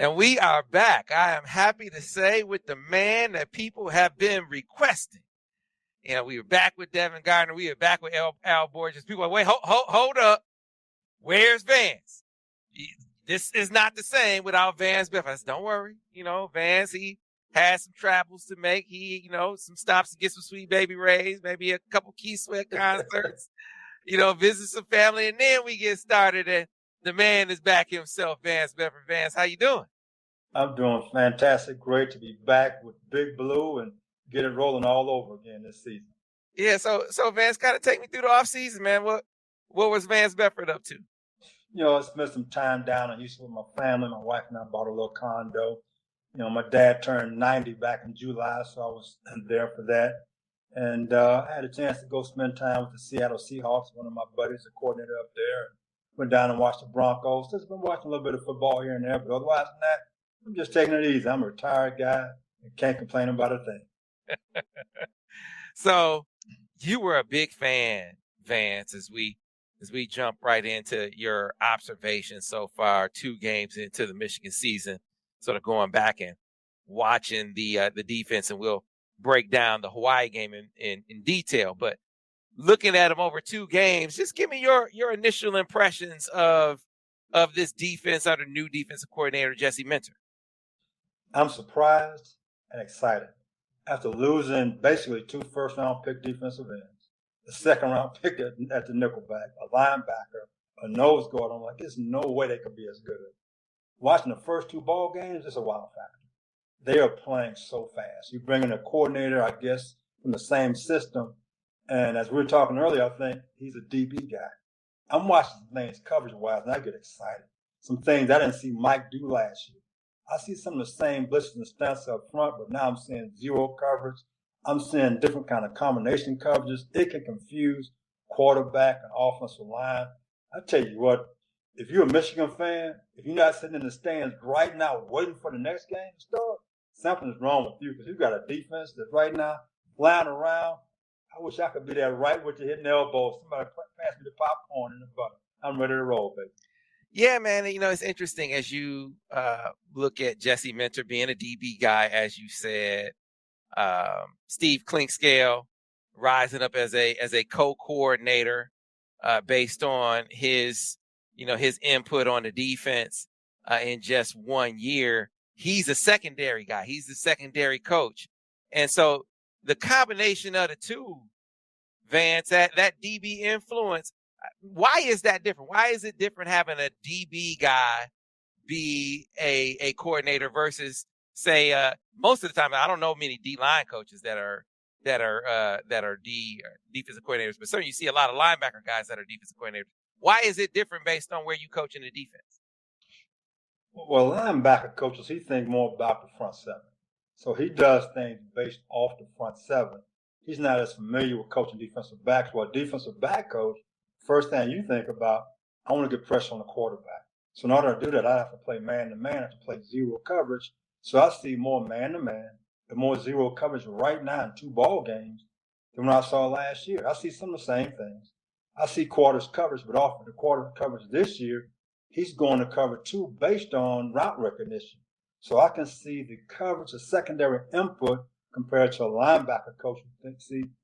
And we are back. I am happy to say with the man that people have been requesting. We were back with Devin Gardner. We were back with Al Borges. People are like, wait, hold up. Where's Vance? This is not the same without Vance Bedford. I said, don't worry. Vance, he has some travels to make. He, some stops to get some Sweet Baby Rays, maybe a couple Key Sweat concerts, visit some family. And then we get started. And the man is back himself, Vance Bedford. Vance, how you doing? I'm doing fantastic. Great to be back with Big Blue and get it rolling all over again this season. Yeah, so Vance, kind of take me through the off season, man. What was Vance Bedford up to? I spent some time down in Houston with my family. My wife and I bought a little condo. My dad turned 90 back in July, so I was there for that. And I had a chance to go spend time with the Seattle Seahawks, one of my buddies, the coordinator up there. Went down and watched the Broncos. Just been watching a little bit of football here and there, but otherwise than that, I'm just taking it easy. I'm a retired guy and can't complain about a thing. So you were a big fan, Vance, as we jump right into your observations so far, 2 games into the Michigan season, sort of going back and watching the defense, and we'll break down the Hawaii game in detail. But looking at them over 2 games, just give me your initial impressions of this defense under new defensive coordinator Jesse Minter. I'm surprised and excited. After losing basically 2 first-round pick defensive ends, the second-round pick at the nickelback, a linebacker, a nose guard, I'm like, there's no way they could be as good. Watching the first 2 ball games, it's a wow factor. They are playing so fast. You bring in a coordinator, I guess, from the same system, and as we were talking earlier, I think he's a DB guy. I'm watching things coverage-wise, and I get excited. Some things I didn't see Mike do last year. I see some of the same blitzes and stunts up front, but now I'm seeing zero coverage. I'm seeing different kind of combination coverages. It can confuse quarterback and offensive line. I tell you what, if you're a Michigan fan, if you're not sitting in the stands right now waiting for the next game to start, something's wrong with you, because you've got a defense that's right now flying around. I wish I could be there right with you hitting the elbow. Somebody pass me the popcorn and the butter. I'm ready to roll, baby. Yeah, man. It's interesting as you look at Jesse Minter being a DB guy, as you said, Steve Klinkscale rising up as a co-coordinator based on his input on the defense in just 1 year. He's a secondary guy. He's the secondary coach. And so the combination of the two, Vance, that DB influence, why is that different? Why is it different having a DB guy be a coordinator versus, say, most of the time, I don't know many D-line coaches that are defensive coordinators, but certainly you see a lot of linebacker guys that are defensive coordinators. Why is it different based on where you coach in the defense? Well, linebacker coaches, he thinks more about the front 7. So he does things based off the front 7. He's not as familiar with coaching defensive backs. Well, a defensive back coach, first thing you think about, I want to get pressure on the quarterback. So in order to do that, I have to play man-to-man. I have to play zero coverage. So I see more man-to-man and more zero coverage right now in 2 ball games than when I saw last year. I see some of the same things. I see quarters coverage, but off of the quarter coverage this year, he's going to cover 2 based on route recognition. So I can see the coverage, the secondary input compared to a linebacker coach who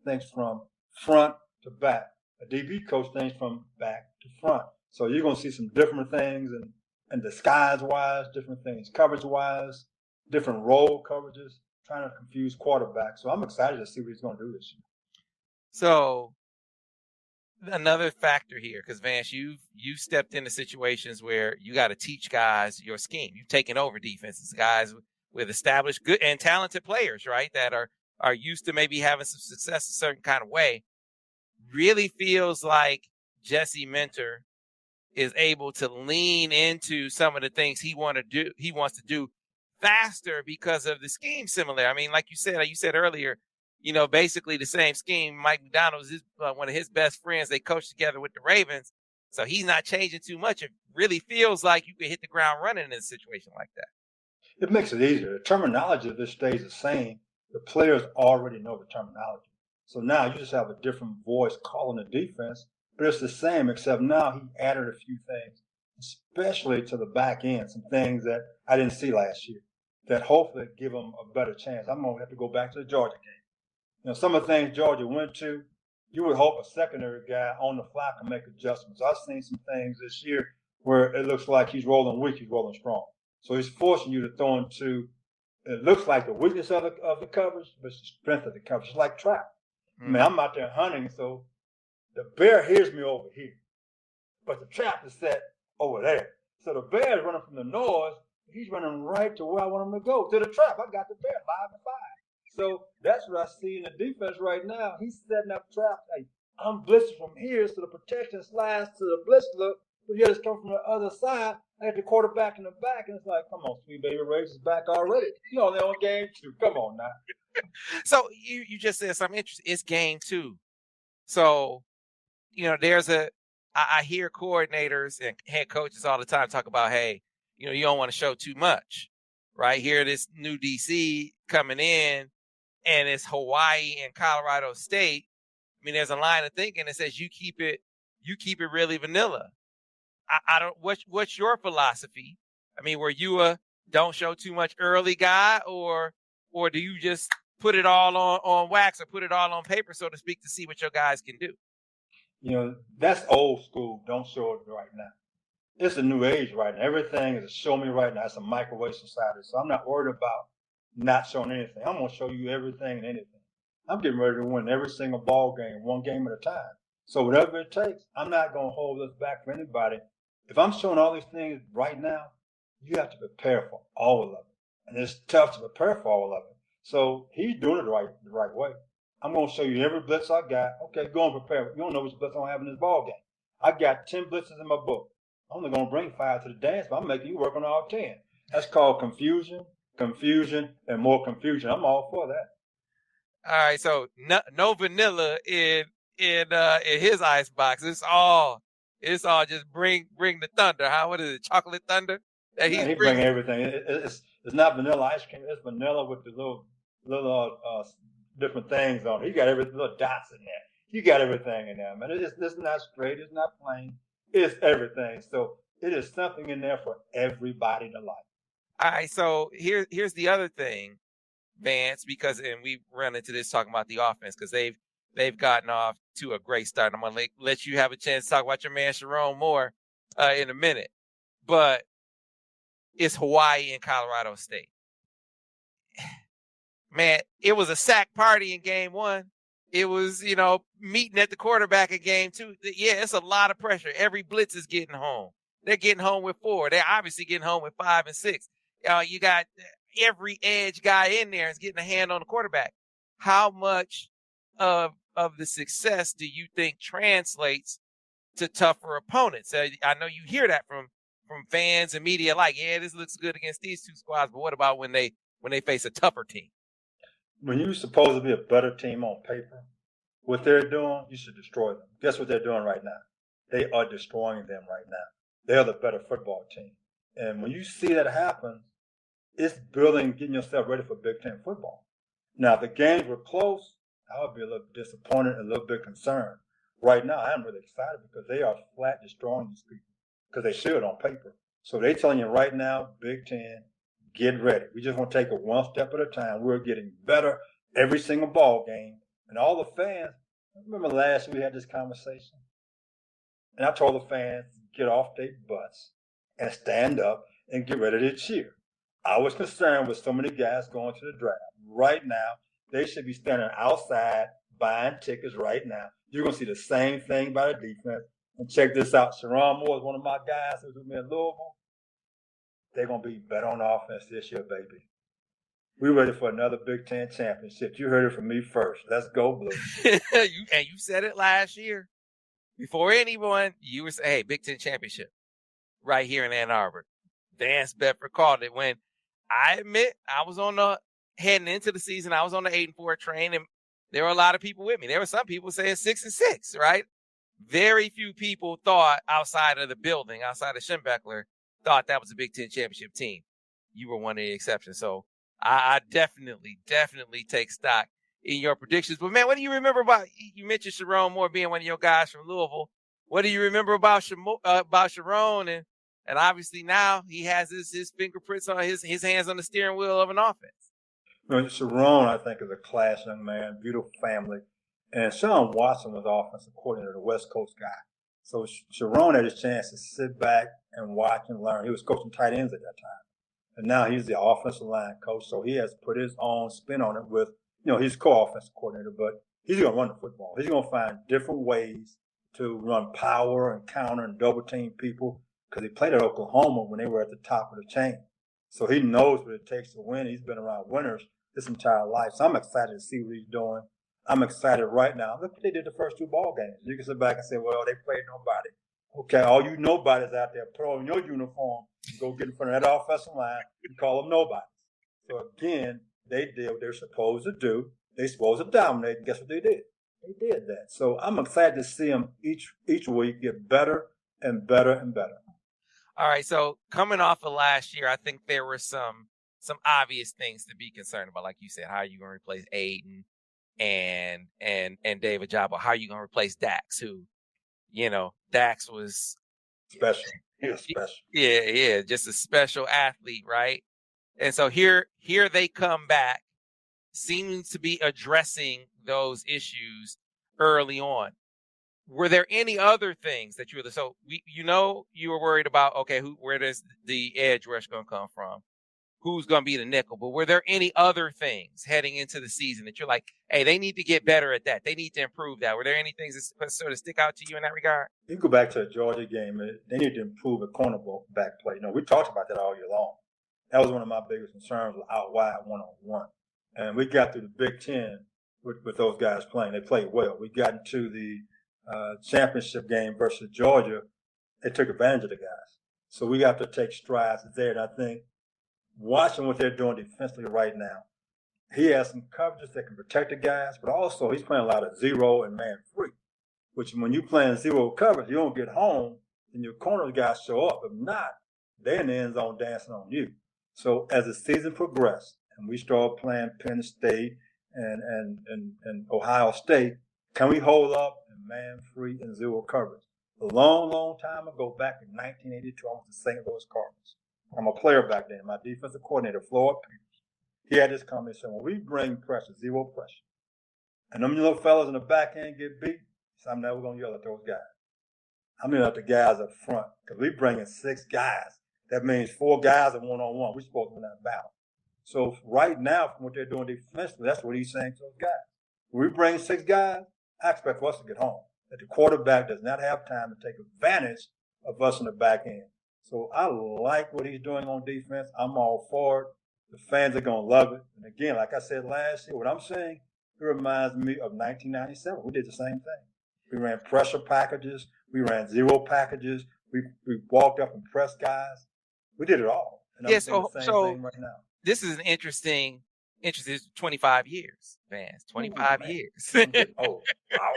thinks from front to back. A DB coach thinks from back to front. So you're going to see some different things and disguise-wise, different things coverage-wise, different role coverages, trying to confuse quarterbacks. So I'm excited to see what he's going to do this year. So another factor here, because Vance, you've stepped into situations where you got to teach guys your scheme. You've taken over defenses, guys with established good and talented players, right, that are used to maybe having some success a certain kind of way. Really feels like Jesse Minter is able to lean into some of the things he wants to do faster because of the scheme similar. I mean, like you said earlier, basically the same scheme. Mike McDonald is one of his best friends. They coached together with the Ravens. So he's not changing too much. It really feels like you could hit the ground running in a situation like that. It makes it easier. The terminology of this stays the same. The players already know the terminology. So now you just have a different voice calling the defense, but it's the same, except now he added a few things. especially to the back end, some things that I didn't see last year that hopefully give them a better chance. I'm going to have to go back to the Georgia game. Some of the things Georgia went to, you would hope a secondary guy on the fly can make adjustments. I've seen some things this year where it looks like he's rolling weak, he's rolling strong. So he's forcing you to throw into, it looks like the weakness of the coverage, but it's the strength of the coverage. It's like trap. I mean, I'm out there hunting, so the bear hears me over here, but the trap is set over there. So the bear is running from the noise. He's running right to where I want him to go, to the trap. I got the bear 5-5. So that's what I see in the defense right now. He's setting up traps. Like, I'm blitzing from here, so the protection slides to the blitz look, but you just come from the other side. I had the quarterback in the back, and it's like, come on, sweet baby Ray's is back already. They're on game 2. Come on now. So you just said something interesting. It's game 2. So, there's I hear coordinators and head coaches all the time talk about, hey, you don't want to show too much, right? Here, this new DC coming in, and it's Hawaii and Colorado State. I mean, there's a line of thinking that says you keep it really vanilla. I don't. What's your philosophy? I mean, were you a don't show too much early guy, or do you just put it all on wax or put it all on paper, so to speak, to see what your guys can do? That's old school. Don't show it right now. It's a new age right now. Everything is a show me right now. It's a microwave society. So I'm not worried about not showing anything. I'm going to show you everything and anything. I'm getting ready to win every single ball game, one game at a time. So whatever it takes, I'm not going to hold this back for anybody. If I'm showing all these things right now, you have to prepare for all of it. And it's tough to prepare for all of it. So he's doing it the right way. I'm going to show you every blitz I got. Okay, go and prepare. You don't know which blitz I'm going to have in this ball game. I got 10 blitzes in my book. I'm only going to bring 5 to the dance, but I'm making you work on all 10. That's called confusion, and more confusion. I'm all for that. All right, so no vanilla in his ice box. It's all just bring the thunder. What is it? Chocolate thunder? He bring everything. It's not vanilla ice cream. It's vanilla with the little different things on it. You got everything, little dots in there. You got everything in there, man. It's not straight. It's not plain. It's everything. So it is something in there for everybody to like. All right. So here's the other thing, Vance, and we run into this talking about the offense because they've gotten off to a great start. I'm going to let you have a chance to talk about your man Sharon more in a minute. But it's Hawaii and Colorado State. Man, it was a sack party in game 1. It was, meeting at the quarterback in game 2. Yeah, it's a lot of pressure. Every blitz is getting home. They're getting home with 4. They're obviously getting home with 5 and 6. You got every edge guy in there is getting a hand on the quarterback. How much of the success do you think translates to tougher opponents? I know you hear that from fans and media, like, yeah, this looks good against these 2 squads, but what about when they face a tougher team? When you're supposed to be a better team on paper, what they're doing, you should destroy them. Guess what they're doing right now? They are destroying them right now. They are the better football team. And when you see that happen, it's getting yourself ready for Big Ten football. Now, if the games were close, I would be a little disappointed and a little bit concerned. Right now, I'm really excited because they are flat destroying these people because they should on paper. So they're telling you right now, Big Ten, get ready. We just want to take it one step at a time. We're getting better every single ball game. And all the fans, I remember last year we had this conversation. And I told the fans, get off their butts and stand up and get ready to cheer. I was concerned with so many guys going to the draft. Right now, they should be standing outside buying tickets right now. You're going to see the same thing by the defense. And check this out. Sharon Moore is one of my guys who's with me in Louisville. They're going to be better on offense this year, baby. We're ready for another Big Ten championship. You heard it from me first. Let's go, Blue. You said it last year. Before anyone, you were saying, hey, Big Ten championship right here in Ann Arbor. Vance Bedford called it when I admit I was heading into the season, I was on the 8-4 train, and there were a lot of people with me. There were some people saying 6-6, right? Very few people thought outside of the building, outside of Schembechler, thought that was a Big Ten championship team. You were one of the exceptions. So I definitely take stock in your predictions. But, man, what do you remember about – you mentioned Sharon Moore being one of your guys from Louisville. What do you remember about Sharon, And obviously now he has his fingerprints on his hands on the steering wheel of an offense. Sharon, I think, is a class young man, beautiful family. And Sean Watson was offensive coordinator, the West Coast guy. So Sharon had his chance to sit back and watch and learn. He was coaching tight ends at that time. And now he's the offensive line coach. So he has put his own spin on it with, he's co-offensive coordinator, but he's going to run the football. He's going to find different ways to run power and counter and double team people because he played at Oklahoma when they were at the top of the chain. So he knows what it takes to win. He's been around winners his entire life. So I'm excited to see what he's doing. I'm excited right now. Look what they did the first two ball games. You can sit back and say, well, they played nobody. Okay, all you nobodies out there, put on your uniform and go get in front of that offensive line and call them nobodies. So again, they did what they're supposed to do. They're supposed to dominate, and guess what they did? They did that. So I'm excited to see them each week get better and better and better. All right, so coming off of last year, I think there were some obvious things to be concerned about. Like you said, how are you going to replace Aiden and David Jabo? How are you going to replace Dax, who, Dax was special. He was special. Yeah, just a special athlete, right? And so here they come back, seeming to be addressing those issues early on. Were there any other things that you were worried about? Okay, where does the edge rush going to come from? Who's going to be the nickel? But were there any other things heading into the season that you're like, hey, they need to get better at that. They need to improve that. Were there any things that sort of stick out to you in that regard? You go back to the Georgia game. They need to improve the cornerback play. We talked about that all year long. That was one of my biggest concerns, was out wide one-on-one. And we got through the Big Ten with those guys playing. They played well. We got into the championship game versus Georgia. They took advantage of the guys. So we got to take strides there. And I think watching what they're doing defensively right now, he has some coverages that can protect the guys, but also he's playing a lot of zero and man free, which when you're playing zero coverage, you don't get home and your corner guys show up. If not, they're in the end zone dancing on you. So as the season progressed and we started playing Penn State and Ohio State, can we hold up in man free and zero coverage? A long, long time ago, back in 1982, I was the St. Louis Cardinals. I'm a player back then. My defensive coordinator, Floyd Peters, he had this comment saying, when we bring pressure, zero pressure, and them little fellas in the back end get beat, so I'm never going to yell at those guys. I'm yelling at the guys up front because we bring in 6 guys. That means 4 guys are one-on-one. We're supposed to win that battle. So right now, from what they're doing defensively, that's what he's saying to those guys. When we bring 6 guys, I expect for us to get home. That the quarterback does not have time to take advantage of us in the back end. So I like what he's doing on defense. I'm all for it. The fans are going to love it. And again, like I said last year, what I'm saying, it reminds me of 1997. We did the same thing. We ran pressure packages. We ran zero packages. We walked up and pressed guys. We did it all. And I'm saying the same thing right now. This is an interesting 25 years, Vance. 25 years. Oh, wow.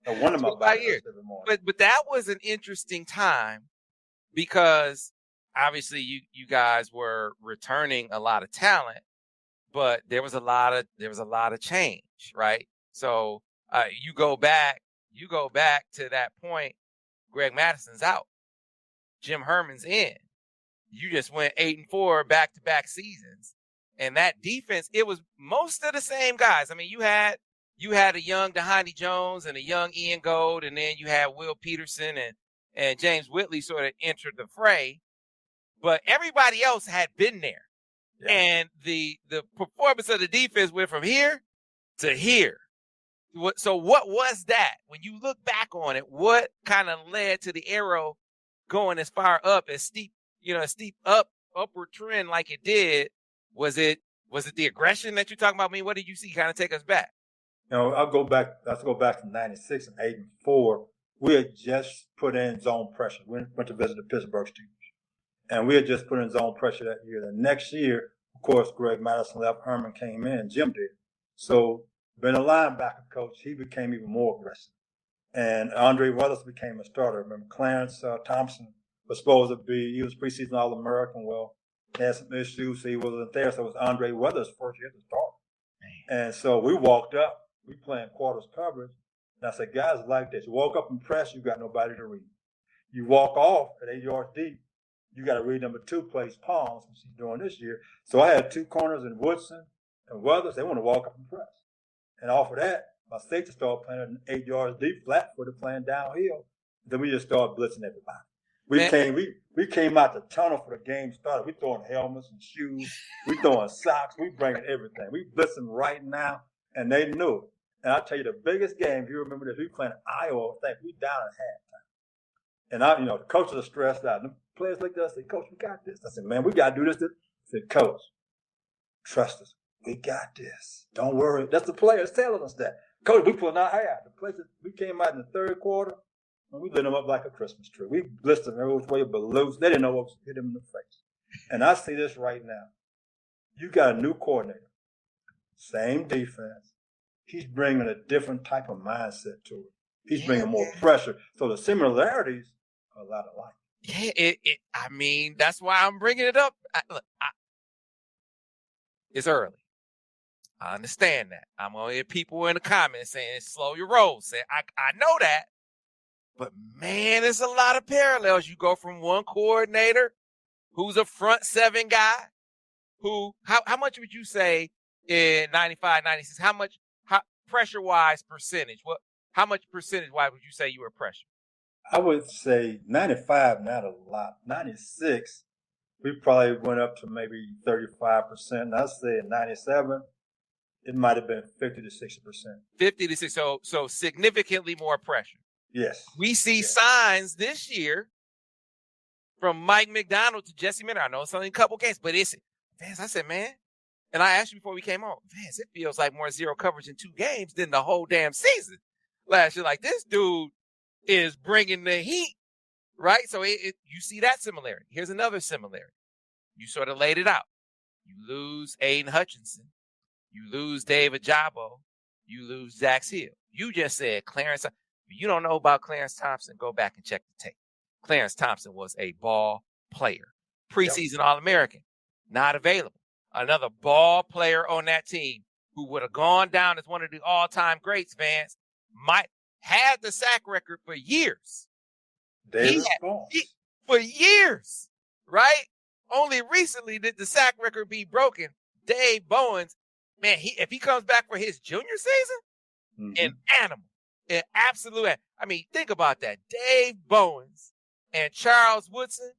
No wonder my 25 years. Every morning. But that was an interesting time because obviously you guys were returning a lot of talent, but there was a lot of change, right? So you go back to that point. Greg Madison's out. Jim Herman's in. You just went 8-4 back-to-back seasons. And that defense, it was most of the same guys. I mean, you had a young D'Honey Jones and a young Ian Gold, and then you had Will Peterson and James Whitley sort of entered the fray. But everybody else had been there. Yeah. And the performance of the defense went from here to here. So what was that? When you look back on it, what kind of led to the arrow going as far up, as steep upward trend like it did? Was it the aggression that you're talking about? I mean, what did you see kind of take us back? Let's go back to 96 and 8-4. We had just put in zone pressure. We went to visit the Pittsburgh Steelers. And we had just put in zone pressure that year. The next year, of course, Greg Madison left, Herman came in, Jim did. So being a linebacker coach, he became even more aggressive. And Andre Weathers became a starter. Remember, Clarence Thompson was supposed to be, he was preseason All-American. Well, he had some issues, so he wasn't there. So it was Andre Weathers' first year to start. And so we walked up. We playing quarters coverage. And I said, guys, like this. You walk up and press, you got nobody to read. You walk off at 8 yards deep, you got to read number 2 plays palms, which he's doing this year. So I had 2 corners in Woodson and Weathers. They want to walk up and press. And off of that, my safety started playing 8 yards deep, flat-footed, playing downhill. Then we just started blitzing everybody. We came out the tunnel for the game started. We throwing helmets and shoes. We throwing socks. We bringing everything. We blitzing right now, and they knew it. And I'll tell you the biggest game, if you remember this, we playing Iowa. I think we down at halftime. And the coaches are stressed out. The players looked at us and said, Coach, we got this. I said, man, we got to do this. I said, Coach, trust us. We got this. Don't worry. That's the players telling us that. Coach, we pulling our hair out. The places we came out in the third quarter, and we lit them up like a Christmas tree. We blitzed them every way but loose. They didn't know what was hit them in the face. And I see this right now. You got a new coordinator. Same defense. He's bringing a different type of mindset to it. He's bringing more pressure. So the similarities are a lot alike. Yeah, I mean, that's why I'm bringing it up. It's early. I understand that. I'm going to hear people in the comments saying, slow your roll. I know that. But, man, there's a lot of parallels. You go from one coordinator who's a front seven guy who, how much would you say in 95, 96, how pressure-wise percentage? How much percentage-wise would you say you were pressured? I would say 95, not a lot. 96, we probably went up to maybe 35%. I'd say in 97, it might have been 50 to 60%. 50 to 60, so significantly more pressure. Yes. We see signs this year from Mike McDonald to Jesse Minter. I know it's only a couple games, but Vance, I said, man, and I asked you before we came on, Vance, it feels like more zero coverage in 2 games than the whole damn season last year. Like, this dude is bringing the heat, right? So you see that similarity. Here's another similarity. You sort of laid it out. You lose Aiden Hutchinson. You lose David Jabo. You lose Zach Hill. You just said Clarence. If you don't know about Clarence Thompson, go back and check the tape. Clarence Thompson was a ball player. Preseason All-American. Not available. Another ball player on that team who would have gone down as one of the all-time greats, Vance, had the sack record for years. For years, right? Only recently did the sack record be broken. Dave Bowens, man, if he comes back for his junior season, an animal, an absolute. I mean, think about that. Dave Bowens and Charles Woodson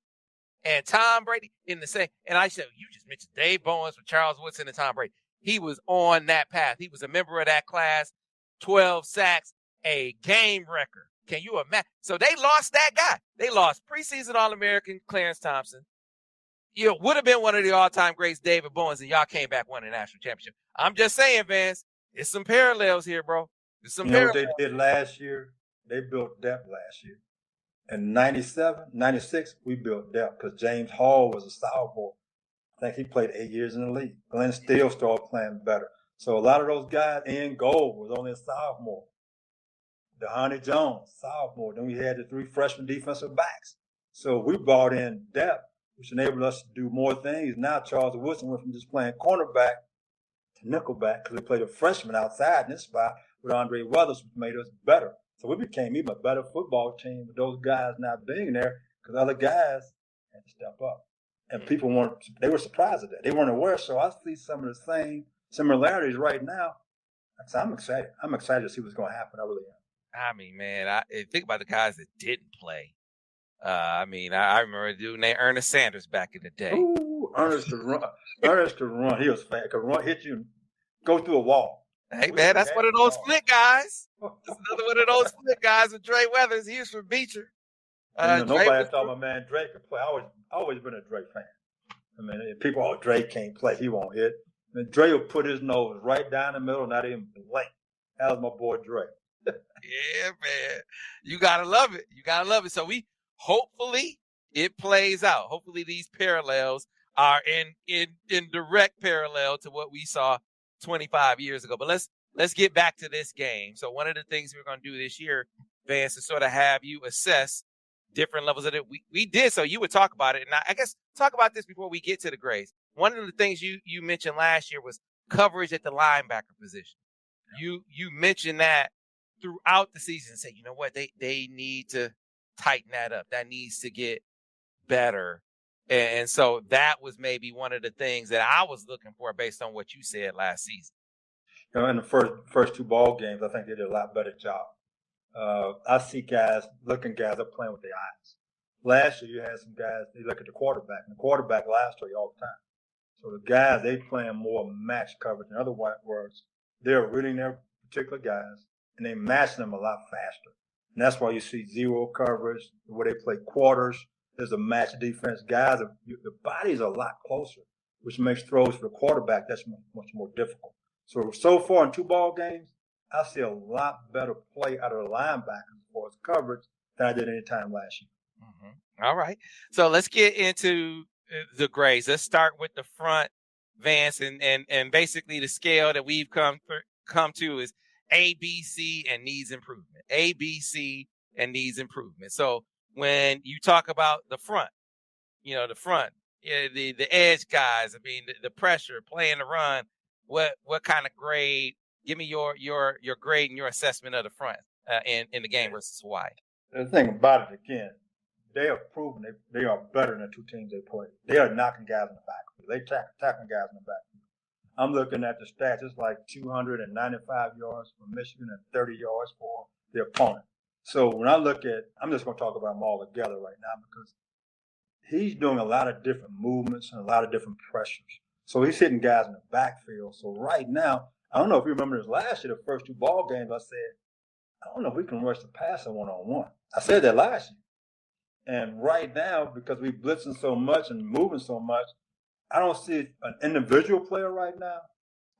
and Tom Brady in the same. And I said, you just mentioned Dave Bowens with Charles Woodson and Tom Brady. He was on that path. He was a member of that class, 12 sacks, a game record. Can you imagine? So they lost that guy. They lost preseason All-American Clarence Thompson. Would have been one of the all-time greats, David Bowens, and y'all came back, won a national championship. I'm just saying, Vance, there's some parallels here, bro. There's some parallels. What they did last year? They built depth last year. In 97, 96, we built depth because James Hall was a sophomore. I think he played 8 years in the league. Glenn Steele started playing better. So a lot of those guys, Ian Gold was only a sophomore. DeHoney Jones, sophomore. Then we had the 3 freshman defensive backs. So we brought in depth, which enabled us to do more things. Now Charles Woodson went from just playing cornerback to nickelback because we played a freshman outside in this spot with Andre Weathers, which made us better. So we became even a better football team with those guys not being there because other guys had to step up. And people they were surprised at that. They weren't aware. So I see some of the same similarities right now. So I'm excited. I'm excited to see what's going to happen. I really am. I mean, man, think about the guys that didn't play. I remember a dude named Ernest Sanders back in the day. Ooh, Ernest could run. Ernest could run. He was fast. Could run, hit you, and go through a wall. Hey, man, that's one of those split guys. That's another one of those split guys with Dre Weathers. He was from Beecher. Nobody thought my man Dre could play. I always been a Dre fan. I mean, if people, Dre can't play, he won't hit. I mean, Dre will put his nose right down the middle, not even blink. That was my boy Dre. Yeah, man. You gotta love it. You gotta love it. So hopefully it plays out. Hopefully these parallels are in direct parallel to what we saw 25 years ago. But let's get back to this game. So one of the things we're going to do this year, Vance, is sort of have you assess different levels of it. We did, so you would talk about it. And I guess talk about this before we get to the grades. One of the things you mentioned last year was coverage at the linebacker position. You mentioned that throughout the season and say, you know what, they need to tighten that up. That needs to get better. And so that was maybe one of the things that I was looking for based on what you said last season. In the first two ball games, I think they did a lot better job. I see guys are playing with their eyes. Last year, you had some guys, they look at the quarterback, and the quarterback lies to you all the time. So the guys, they playing more match coverage. In other words, they're reading their particular guys, and they match them a lot faster. And that's why you see zero coverage, where they play quarters. There's a match defense. Guys, the bodies are a lot closer, which makes throws for the quarterback that's much more difficult. So far in two ball games, I see a lot better play out of the linebackers as far as coverage than I did any time last year. Mm-hmm. All right. So let's get into the grades. Let's start with the front, Vance, and basically the scale that we've come to is A, B, C, and needs improvement. A, B, C, and needs improvement. So when you talk about the front, the edge guys, I mean, the pressure, playing the run, what kind of grade? Give me your grade and your assessment of the front in the game versus Hawaii. The thing about it, again, they have proven they are better than the two teams they play. They are knocking guys in the backfield. They tackling guys in the backfield. I'm looking at the stats. It's like 295 yards for Michigan and 30 yards for the opponent. So when I look at, I'm just going to talk about them all together right now because he's doing a lot of different movements and a lot of different pressures. So he's hitting guys in the backfield. So right now, I don't know if you remember this last year, the first two ball games, I said, I don't know if we can rush the passer one-on-one. I said that last year. And right now, because we're blitzing so much and moving so much, I don't see an individual player right now.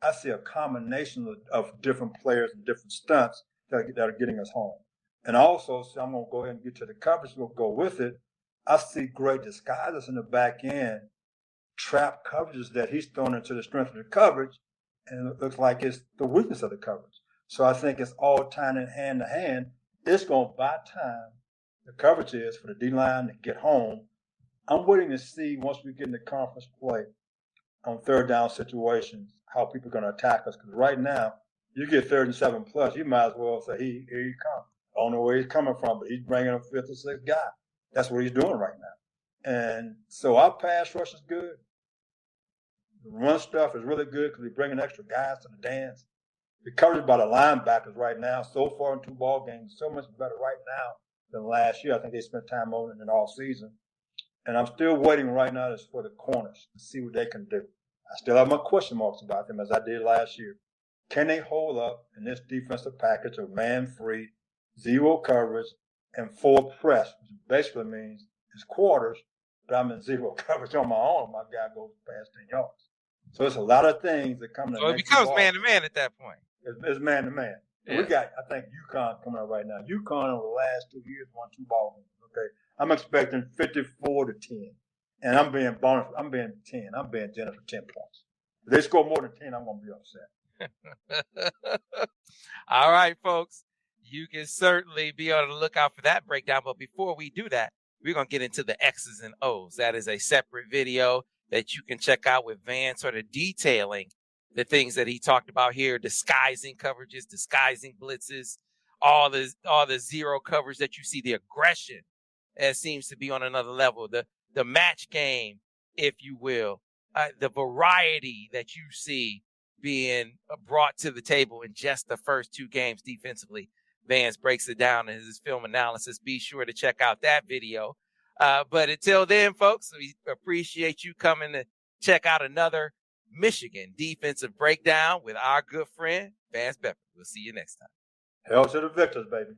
I see a combination of different players and different stunts that are getting us home. And also, so I'm going to go ahead and get to the coverage. We'll go with it. I see great disguises in the back end, trap coverages that he's thrown into the strength of the coverage, and it looks like it's the weakness of the coverage. So I think it's all tying in hand to hand. It's going to buy time. The coverage is for the D-line to get home. I'm waiting to see once we get into conference play on third down situations how people are going to attack us. Because right now, you get 3rd and 7 plus, you might as well say, here he comes. I don't know where he's coming from, but he's bringing a 5th or 6th guy. That's what he's doing right now. And so our pass rush is good. The run stuff is really good because we're bringing extra guys to the dance. The coverage by the linebackers right now, so far in two ball games, so much better right now than last year. I think they spent time on it in all season. And I'm still waiting right now for the corners to see what they can do. I still have my question marks about them as I did last year. Can they hold up in this defensive package of man-free, zero coverage, and 4 press, which basically means it's quarters, but I'm in zero coverage on my own. My guy goes past 10 yards. So it's a lot of things that come to So it becomes man-to-man at that point. It's man-to-man. Yeah. We got, I think, UConn coming up right now. UConn over the last 2 years won 2 ball games. Okay, I'm expecting 54-10, and I'm being 10. I'm being generous for 10 points. If they score more than 10, I'm going to be upset. All right, folks. You can certainly be on the lookout for that breakdown. But before we do that, we're going to get into the X's and O's. That is a separate video that you can check out with Vance, sort of detailing the things that he talked about here, disguising coverages, disguising blitzes, all the zero coverage that you see, the aggression that seems to be on another level, the match game, if you will, the variety that you see being brought to the table in just the first 2 games defensively. Vance breaks it down in his film analysis. Be sure to check out that video. But until then, folks, we appreciate you coming to check out another Michigan defensive breakdown with our good friend, Vance Bedford. We'll see you next time. Hell to the victors, baby.